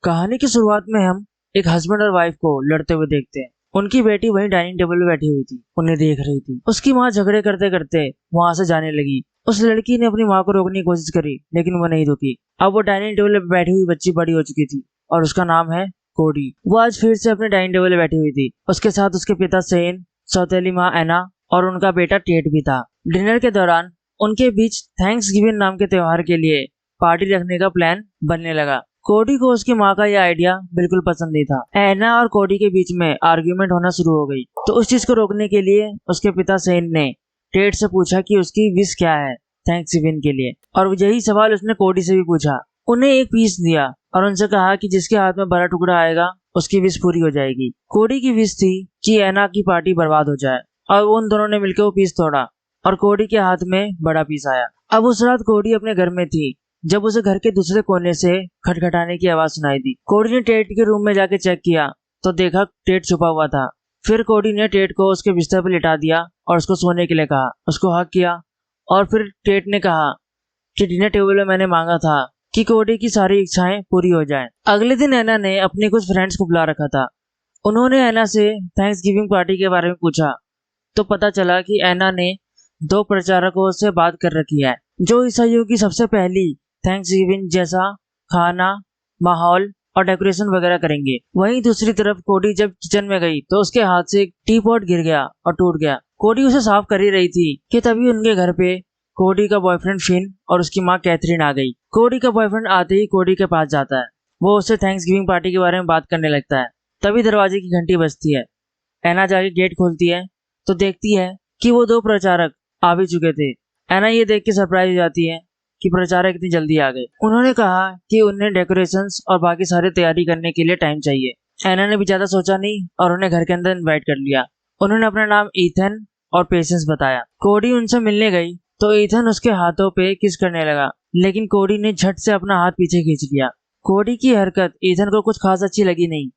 कहानी की शुरुआत में हम एक हस्बैंड और वाइफ को लड़ते हुए देखते हैं। उनकी बेटी वहीं डाइनिंग टेबल पे बैठी हुई थी, उन्हें देख रही थी। उसकी माँ झगड़े करते करते वहां से जाने लगी। उस लड़की ने अपनी माँ को रोकने की कोशिश करी, लेकिन वो नहीं रुकी। अब वो डाइनिंग टेबल पे बैठी हुई बच्ची बड़ी हो चुकी थी और उसका नाम है कोडी। वो आज फिर से अपने डाइनिंग टेबल पे बैठी हुई थी। उसके साथ उसके पिता सेन, सौतेली माँ एना और उनका बेटा टेट भी था। डिनर के दौरान उनके बीच थैंक्स गिविंग नाम के त्योहार के लिए पार्टी रखने का प्लान बनने लगा। कोडी को उसकी माँ का यह आइडिया बिल्कुल पसंद नहीं था। एना और कोडी के बीच में आर्ग्यूमेंट होना शुरू हो गई, तो उस चीज को रोकने के लिए उसके पिता सेन ने टेट से पूछा कि उसकी विश क्या है थैंक्स गिविंग के लिए, और यही सवाल उसने कोडी से भी पूछा। उन्हें एक पीस दिया और उनसे कहा कि जिसके हाथ में बड़ा टुकड़ा आएगा उसकी विश पूरी हो जाएगी। कोडी की विश थी कि एना की पार्टी बर्बाद हो जाए, और उन दोनों ने मिलकर वो पीस तोड़ा और कोडी के हाथ में बड़ा पीस आया। अब उस रात कोडी अपने घर में थी जब उसे घर के दूसरे कोने से खटखटाने की आवाज सुनाई दी। कोडी ने टेट के रूम में जाके चेक किया तो देखा टेट छुपा हुआ था। फिर कोडी ने टेट को उसके बिस्तर पर लिटा दिया और उसको सोने के लिए कहा, उसको हक किया। और फिर टेट ने कहा कि डिनर टेबल में मैंने मांगा था कि कोडी की सारी इच्छाएं पूरी हो जाएं। अगले दिन एना ने अपने कुछ फ्रेंड्स को बुला रखा था। उन्होंने एना से थैंक्स गिविंग पार्टी के बारे में पूछा तो पता चला कि एना ने 2 प्रचारकों से बात कर रखी है जो ईसाइयों की सबसे पहली थैंक्स गिविंग जैसा खाना, माहौल और डेकोरेशन वगैरह करेंगे। वहीं दूसरी तरफ कोडी जब किचन में गई तो उसके हाथ से एक टी पॉट गिर गया और टूट गया। कोडी उसे साफ कर ही रही थी कि तभी उनके घर पे कोडी का बॉयफ्रेंड फिन और उसकी माँ कैथरीन आ गई। कोडी का बॉयफ्रेंड आते ही कोडी के पास जाता है। वो उससे थैंक्स गिविंग पार्टी के बारे में बात करने लगता है। तभी दरवाजे की घंटी बजती है। एना जाके गेट खोलती है तो देखती है कि वो 2 प्रचारक आ भी चुके थे। एना ये देख के सरप्राइज हो जाती है कि प्रचारक इतनी जल्दी आ गए। उन्होंने कहा कि उन्हें डेकोरेशंस और बाकी सारी तैयारी करने के लिए टाइम चाहिए। एना ने भी ज्यादा सोचा नहीं और उन्हें घर के अंदर इनवाइट कर लिया। उन्होंने अपना नाम ईथन और पेशेंस बताया। कोडी उनसे मिलने गई तो ईथन उसके हाथों पे किस करने लगा, लेकिन कोडी ने झट से अपना हाथ पीछे खींच लिया। कोडी की हरकत ईथन को कुछ खास अच्छी लगी नहीं,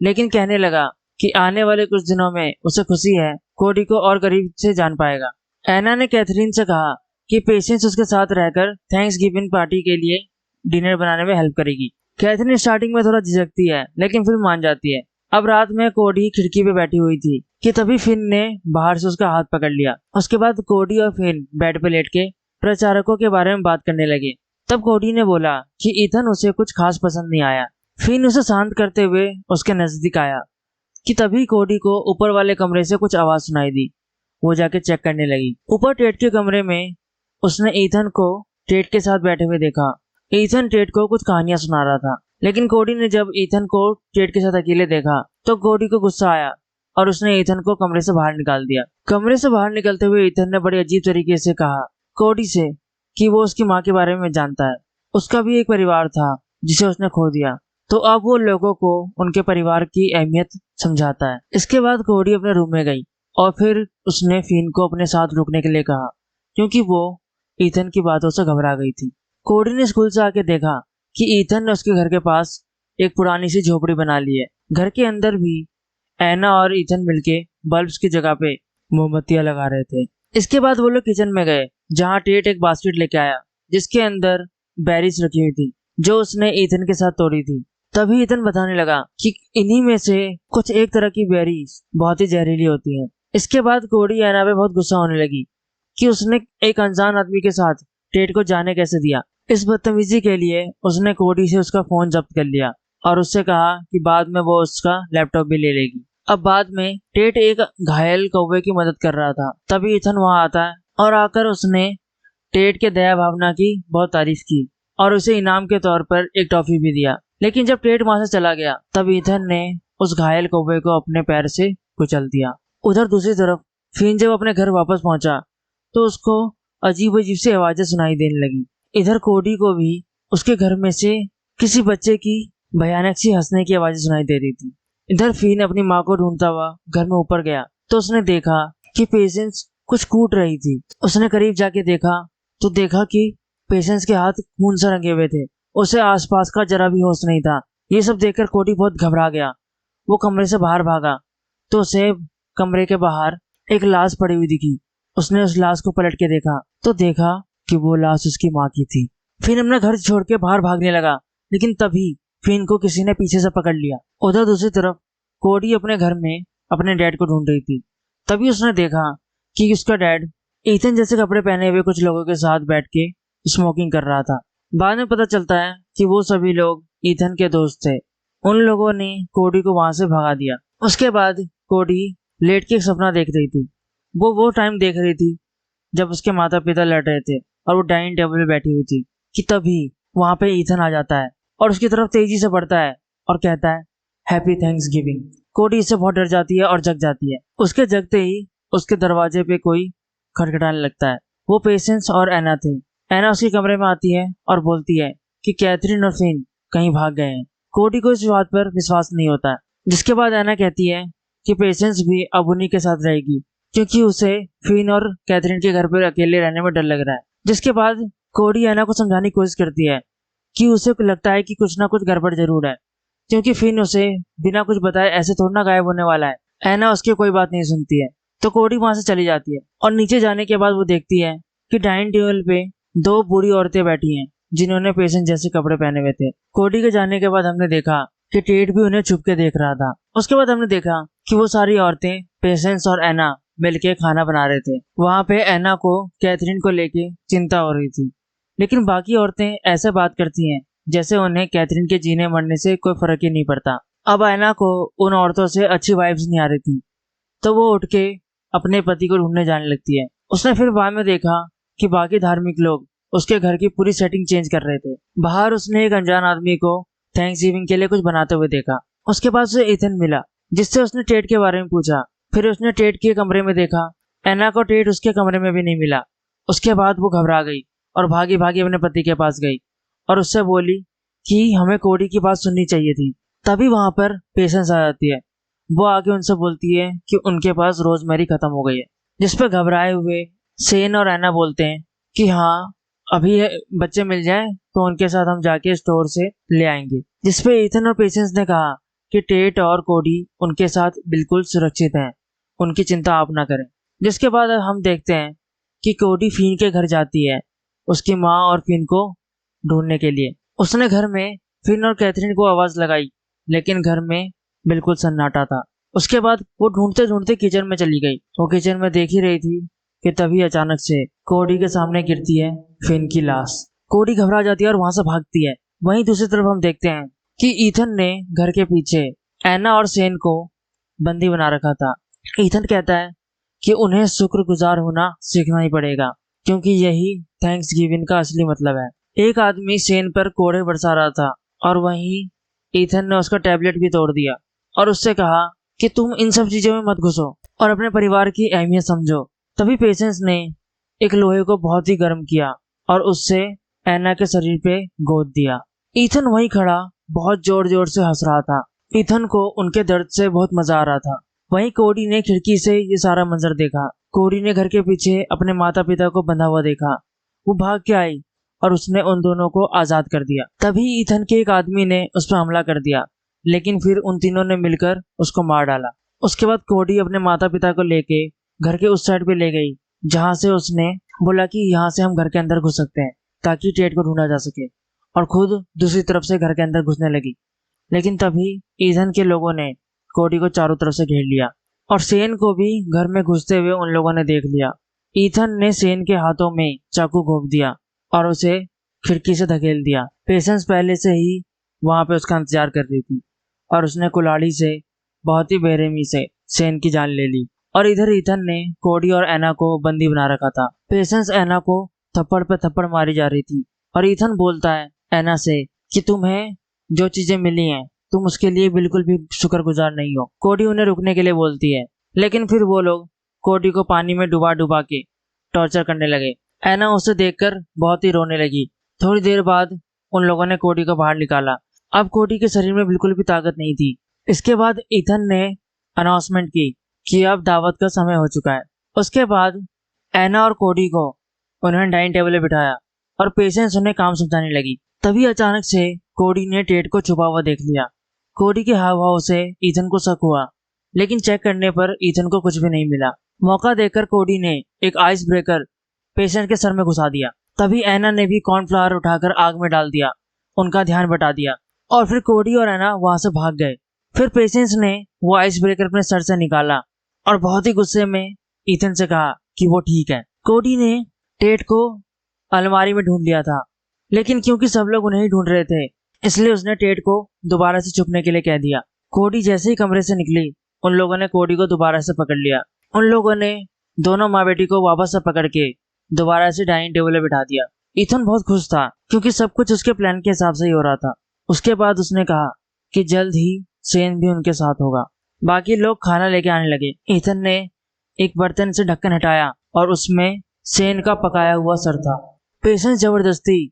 लेकिन कहने लगा कि आने वाले कुछ दिनों में उसे खुशी है कोडी को और करीब से जान पाएगा। एना ने कैथरीन से कहा कि पेशेंस उसके साथ रहकर थैंक्स गिविंग पार्टी के लिए डिनर बनाने में हेल्प करेगी। कैथरीन स्टार्टिंग में थोड़ा झिझकती है, लेकिन फिर मान जाती है। अब रात में कोडी खिड़की पे बैठी हुई थी कि तभी फिन ने बाहर से उसका हाथ पकड़ लिया। उसके बाद कोडी और फिन बेड पे लेट के प्रचारकों के बारे में बात करने लगे। तब कोडी ने बोला कि ईथन उसे कुछ खास पसंद नहीं आया। फिन उसे शांत करते हुए उसके नजदीक आया कि तभी कोडी को ऊपर वाले कमरे से कुछ आवाज सुनाई दी। वो जाके चेक करने लगी। ऊपर टेट के कमरे में उसने ईथन को टेट के साथ बैठे हुए देखा। ईथन टेट को कुछ कहानियां सुना रहा था, लेकिन कोडी ने जब ईथन को टेट के साथ अकेले देखा तो कोडी को गुस्सा आया और उसने ईथन को कमरे से बाहर निकाल दिया। कमरे से बाहर निकलते हुए ईथन ने बड़े अजीब तरीके से कहा कोडी से कि वो उसकी माँ के बारे में जानता है। उसका भी एक परिवार था जिसे उसने खो दिया, तो अब वो लोगों को उनके परिवार की अहमियत समझाता है। इसके बाद कोडी अपने रूम में गई और फिर उसने फिन को अपने साथ रुकने के लिए कहा, क्योंकि वो ईथन की बातों से घबरा गई थी। कोडी ने स्कूल से आके देखा कि ईथन ने उसके घर के पास एक पुरानी सी झोपड़ी बना ली है। घर के अंदर भी एना और ईथन मिलके बल्ब्स की जगह पे मोमबत्तियां लगा रहे थे। इसके बाद वो लोग किचन में गए, जहाँ टेट एक बास्केट लेके आया जिसके अंदर बेरीज रखी हुई थी जो उसने ईथन के साथ तोड़ी थी। तभी ईथन बताने लगा कि इन्हीं में से कुछ एक तरह की बेरीज बहुत ही जहरीली होती हैं। इसके बाद कोडी एना पे बहुत गुस्सा होने लगी कि उसने एक अनजान आदमी के साथ टेट को जाने कैसे दिया। इस बदतमीजी के लिए उसने कोडी से उसका फोन जब्त कर लिया और उससे कहा कि बाद में वो उसका लैपटॉप भी ले लेगी। अब बाद में टेट एक घायल कौवे की मदद कर रहा था। तभी ईथन वहां आता है और आकर उसने टेट के दया भावना की बहुत तारीफ की और उसे इनाम के तौर पर एक टॉफी भी दिया। लेकिन जब टेट वहां से चला गया तब ईथन ने उस घायल कौवे को अपने पैर से कुचल दिया। उधर दूसरी तरफ फिन जब अपने घर वापस पहुंचा तो उसको अजीब अजीब सी आवाजें सुनाई देने लगी। इधर कोडी को भी उसके घर में से किसी बच्चे की भयानक सी हंसने की आवाजें सुनाई दे रही थी। इधर फिन अपनी माँ को ढूंढता हुआ घर में ऊपर गया तो उसने देखा कि पेशेंस कुछ कूट रही थी। उसने करीब जाके देखा तो देखा कि पेशेंस के हाथ खून से रंगे हुए थे। उसे आसपास का जरा भी होश नहीं था। ये सब देखकर कोडी बहुत घबरा गया। वो कमरे से बाहर भागा तो उसे कमरे के बाहर एक लाश पड़ी हुई दिखी। उसने उस लाश को पलट के देखा तो देखा कि वो लाश उसकी माँ की थी। फिर अपना घर छोड़ के बाहर भागने लगा, लेकिन तभी फिन को किसी ने पीछे से पकड़ लिया। उधर दूसरी तरफ कोडी अपने घर में अपने डैड को ढूंढ रही थी। तभी उसने देखा कि उसका डैड ईथन जैसे कपड़े पहने हुए कुछ लोगों के साथ बैठ के स्मोकिंग कर रहा था। बाद में पता चलता है कि वो सभी लोग ईथन के दोस्त थे। उन लोगों ने कोडी को वहां से भगा दिया। उसके बाद कोडी लेट के एक सपना देख रही थी। वो टाइम देख रही थी जब उसके माता पिता लड़ रहे थे और वो डाइनिंग टेबल पे बैठी हुई थी कि तभी वहां पे ईथन आ जाता है और उसकी तरफ तेजी से बढ़ता है और कहता है हैप्पी थैंक्सगिविंग। कोडी इससे बहुत डर जाती है और जग जाती है। उसके जगते ही उसके दरवाजे पे कोई खटखटाने लगता है। वो पेशेंस और एना थे। एना उसके कमरे में आती है और बोलती है कि कैथरीन और फिन कहीं भाग गए हैं। कोडी को इस बात पर विश्वास नहीं होता है। जिसके बाद एना कहती है कि पेशेंस भी अब उन्हीं के साथ रहेगी क्योंकि उसे फिन और कैथरीन के घर पर अकेले रहने में डर लग रहा है। जिसके बाद कोडी एना को समझाने की कोशिश करती है कि उसे लगता है कि कुछ ना कुछ गड़बड़ जरूर है क्योंकि फिन उसे बिना कुछ बताए ऐसे थोड़ा ना गायब होने वाला है। एना उसकी कोई बात नहीं सुनती है तो कोडी वहां से चली जाती है और नीचे जाने के बाद वो देखती है कि डाइनिंग टेबल पे दो बूढ़ी औरतें बैठी हैं जिन्होंने पेशेंट जैसे कपड़े पहने हुए थे। कोडी के जाने के बाद हमने देखा कि टेड भी उन्हें छुप के देख रहा था। उसके बाद हमने देखा कि वो सारी औरतें पेशेंस और एना मिलके खाना बना रहे थे। वहां पे एना को कैथरीन को लेके चिंता हो रही थी लेकिन बाकी औरतें ऐसे बात करती हैं जैसे उन्हें कैथरीन के जीने मरने से कोई फर्क ही नहीं पड़ता। अब एना को उन औरतों से अच्छी वाइब्स नहीं आ रही थी तो वो उठ के अपने पति को ढूंढने जाने लगती है। उसने फिर बाद में देखा कि बाकी धार्मिक लोग उसके घर की पूरी सेटिंग चेंज कर रहे थे। बाहर उसने एक अनजान आदमी को थैंक्सगिविंग के लिए कुछ बनाते हुए देखा। उसके बाद उसे ईथन मिला जिससे उसने टेड के बारे में पूछा। फिर उसने टेड के कमरे में देखा। एना को टेड उसके कमरे में भी नहीं मिला। उसके बाद वो घबरा गई और भागी भागी अपने पति के पास गई और उससे बोली कि हमें कोडी की बात सुननी चाहिए थी। तभी वहां पर पेशेंस आ जाती है। वो आके उनसे बोलती है कि उनके पास रोजमेरी खत्म हो गई है। जिसपे घबराए हुए सेन और एना बोलते हैं कि हाँ अभी बच्चे मिल जाएं तो उनके साथ हम जाके स्टोर से ले आएंगे। जिसपे ईथन और पेशेंस ने कहा कि टेट और कोडी उनके साथ बिल्कुल सुरक्षित हैं, उनकी चिंता आप ना करें। जिसके बाद हम देखते हैं कि कोडी फिन के घर जाती है उसकी माँ और फिन को ढूंढने के लिए। उसने घर में फिन और कैथरीन को आवाज लगाई लेकिन घर में बिल्कुल सन्नाटा था। उसके बाद वो ढूंढते ढूंढते किचन में चली गई। वो किचन में देख ही रही थी कि तभी अचानक से कोडी के सामने गिरती है फिन की लाश। कोडी घबरा जाती है और वहां से भागती है। वहीं दूसरी तरफ हम देखते हैं कि ईथन ने घर के पीछे एना और सेन को बंदी बना रखा था। ईथन कहता है कि उन्हें शुक्रगुजार होना सीखना ही पड़ेगा क्योंकि यही थैंक्सगिविंग का असली मतलब है। एक आदमी सेन पर कोड़े बरसा रहा था और वहीं ईथन ने उसका टैबलेट भी तोड़ दिया और उससे कहा कि तुम इन सब चीजों में मत घुसो और अपने परिवार की अहमियत समझो। तभी पेशेंस ने एक लोहे को बहुत ही गर्म किया और उससे एना के शरीर पे गोद दिया। ईथन वहीं खड़ा बहुत जोर जोर से हंस रहा था। ईथन को उनके दर्द से बहुत मजा आ रहा था। वहीं कोडी ने खिड़की से ये सारा मंजर देखा। कोडी ने घर के पीछे अपने माता पिता को बंधा हुआ देखा। वो भाग के आई और उसने उन दोनों को आजाद कर दिया। तभी ईथन के एक आदमी ने उस पर हमला कर दिया लेकिन फिर उन तीनों ने मिलकर उसको मार डाला। उसके बाद कोडी अपने माता पिता को लेके घर के उस साइड पे ले गई जहां से उसने बोला कि यहाँ से हम घर के अंदर घुस सकते हैं ताकि टेड को ढूंढा जा सके, और खुद दूसरी तरफ से घर के अंदर घुसने लगी। लेकिन तभी ईथन के लोगों ने कोडी को चारों तरफ से घेर लिया और सेन को भी घर में घुसते हुए उन लोगों ने देख लिया। ईथन ने सेन के हाथों में चाकू घोंप दिया और उसे खिड़की से धकेल दिया। पेशेंस पहले से ही वहां पे उसका इंतजार कर रही थी और उसने कुल्हाड़ी से बहुत ही बेरहमी से सेन की जान ले ली। और इधर ईथन ने कोडी और एना को बंदी बना रखा था। पेशेंस एना को थप्पड़ पे थप्पड़ मारी जा रही थी और ईथन बोलता है एना से कि तुम्हें जो चीजें मिली हैं तुम उसके लिए बिल्कुल भी शुक्रगुजार नहीं हो। कोडी उन्हें रुकने के लिए बोलती है लेकिन फिर वो लोग कोडी को पानी में डुबा डुबा के टॉर्चर करने लगे। एना उसे देखकर बहुत ही रोने लगी। थोड़ी देर बाद उन लोगों ने कोडी को बाहर निकाला। अब कोडी के शरीर में बिल्कुल भी ताकत नहीं थी। इसके बाद ईथन ने अनाउंसमेंट की कि अब दावत का समय हो चुका है। उसके बाद एना और कोडी को उन्होंने डाइनिंग टेबल पे बिठाया और पेशेंस उन्हें काम समझाने लगी। तभी अचानक से कोडी ने टेड को छुपा हुआ देख लिया। कोडी के हाव भाव से ईथन को शक हुआ लेकिन चेक करने पर ईथन को कुछ भी नहीं मिला। मौका देखकर कोडी ने एक आइस ब्रेकर पेशेंट के सर में घुसा दिया। तभी एना ने भी कॉर्नफ्लावर उठाकर आग में डाल दिया, उनका ध्यान बटा दिया और फिर कोडी और एना वहां से भाग गए। फिर पेशेंस ने वो आइस ब्रेकर अपने सर से निकाला और बहुत ही गुस्से में ईथन से कहा कि वो ठीक है। कोडी ने टेट को अलमारी में ढूंढ लिया था, लेकिन क्योंकि सब लोग उन्हें ही ढूंढ रहे थे इसलिए उसने टेट को दोबारा से छुपने के लिए कह दिया। कोडी जैसे ही कमरे से निकली उन लोगों ने कोडी को दोबारा से पकड़ लिया। उन लोगों ने दोनों माँ बेटी को वापस से पकड़ के दोबारा से डाइनिंग टेबल पे बिठा दिया। ईथन बहुत खुश था क्योंकि सब कुछ उसके प्लान के हिसाब से ही हो रहा था। उसके बाद उसने कहा कि जल्द ही सेन भी उनके साथ होगा। बाकी लोग खाना लेके आने लगे। ईथन ने एक बर्तन से ढक्कन हटाया और उसमें सेन का पकाया हुआ सर था। पेशेंस जबरदस्ती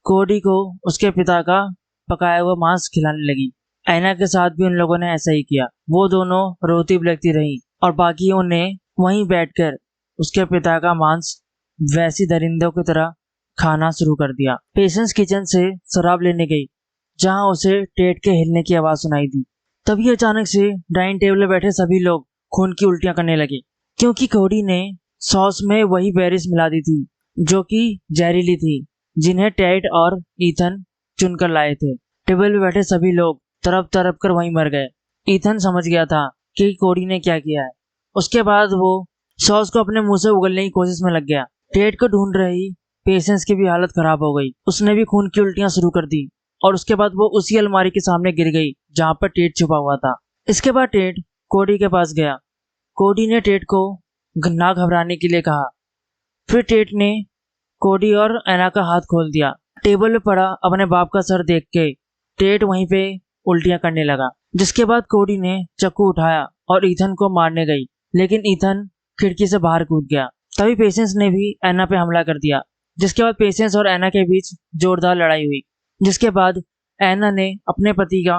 कोडी को उसके पिता का पकाया हुआ मांस खिलाने लगी। एना के साथ भी उन लोगों ने ऐसा ही किया। वो दोनों रोती बिलखती रही और बाकियों ने वहीं बैठकर उसके पिता का मांस वैसी दरिंदों की तरह खाना शुरू कर दिया। पेशेंस किचन से शराब लेने गई जहां उसे टेट के हिलने की आवाज सुनाई दी। तभी अचानक से डाइनिंग टेबल में बैठे सभी लोग खून की उल्टियां करने लगे क्योंकि कोडी ने सॉस में वही बेरिस मिला दी थी जो कि जहरीली थी, जिन्हें टेट और ईथन चुनकर लाए थे। टेबल पे बैठे सभी लोग तरफ तरफ कर वहीं मर गए। ईथन समझ गया था कि कोडी ने क्या किया है। उसके बाद वो सॉस को अपने मुंह से उगलने की कोशिश में लग गया। टेट को ढूंढ रही पेशेंस की भी हालत खराब हो गई। उसने भी खून की उल्टियां शुरू कर दी और उसके बाद वो उसी अलमारी के सामने गिर गई जहां पर टेट छुपा हुआ था। इसके बाद टेट कोडी के पास गया। कोडी ने टेट को ना घबराने के लिए कहा। फिर टेट ने कोडी और एना का हाथ खोल दिया। टेबल पे पड़ा अपने बाप का सर देख के टेट वहीं पे उल्टियां करने लगा। जिसके बाद कोडी ने चाकू उठाया और ईथन को मारने गई, लेकिन ईथन खिड़की से बाहर कूद गया। तभी पेशेंस ने भी एना पे हमला कर दिया। जिसके बाद पेशेंस और एना के बीच जोरदार लड़ाई हुई। जिसके बाद एना ने अपने पति का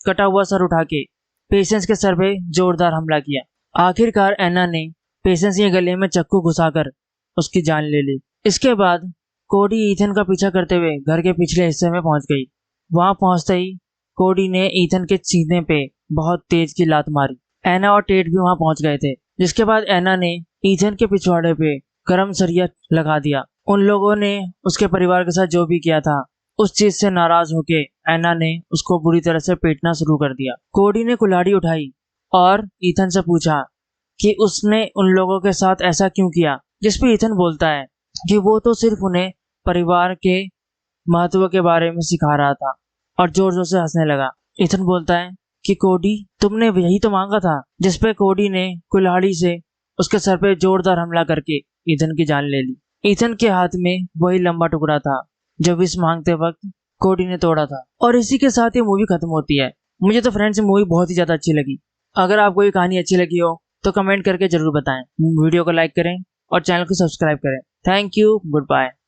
कटा हुआ सर उठा के पेशेंस के सर पे जोरदार हमला किया। आखिरकार एना ने पेशेंस के गले में चाकू घुसाकर उसकी जान ले ली। इसके बाद कोडी ईथन का पीछा करते हुए घर के पिछले हिस्से में पहुंच गई। वहां पहुंचते ही कोडी ने ईथन के सीने पे बहुत तेज की लात मारी। एना और टेट भी वहां पहुंच गए थे। जिसके बाद एना ने ईथन के पिछवाड़े पे गरम सरिया लगा दिया। उन लोगों ने उसके परिवार के साथ जो भी किया था उस चीज से नाराज होके एना ने उसको बुरी तरह से पीटना शुरू कर दिया। कोडी ने कुल्हाड़ी उठाई और ईथन से पूछा कि उसने उन लोगों के साथ ऐसा क्यों किया, जिसपे ईथन बोलता है कि वो तो सिर्फ उन्हें परिवार के महत्व के बारे में सिखा रहा था और जोर जोर से हंसने लगा। ईथन बोलता है कि कोडी तुमने यही तो मांगा था, जिसपे कोडी ने कुल्हाड़ी से उसके सर पे जोरदार हमला करके ईथन की जान ले ली। ईथन के हाथ में वही लंबा टुकड़ा था जो विष मांगते वक्त कोडी ने तोड़ा था। और इसी के साथ ये मूवी खत्म होती है। मुझे तो फ्रेंड्स मूवी बहुत ही ज्यादा अच्छी लगी। अगर आपको ये कहानी अच्छी लगी हो तो कमेंट करके जरूर बताएं। वीडियो को लाइक करें और चैनल को सब्सक्राइब करें। Thank you, good bye.